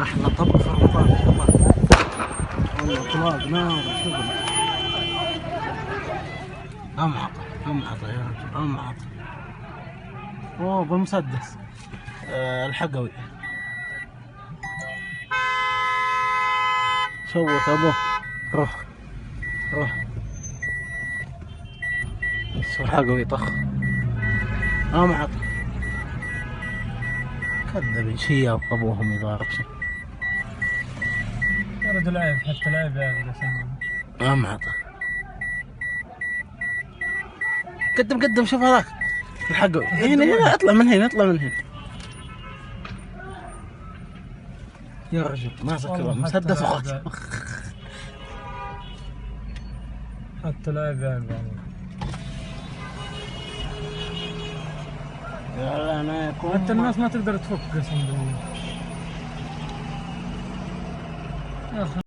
احلى طبق في رمضان والله. والله اطلاق نار شغل. امعطه امعطه يا رجل امعطه. اوه بالمسدس. الحقوي صوت ابوه. روح روح. بس الحقوي طخ. امعط. كذب شياب ابوهم يضارب شيء. يا رجل عيب، حتى العيب عيب. امعطه. قدم قدم شوف هذاك الحقوي. هنا اطلع من هنا اطلع من هنا. يا رجل ماسك مسدس وخط. حتى العيب عيب يا انا يكون حتى الناس ما تقدر تفك قسم بالله يا اخي.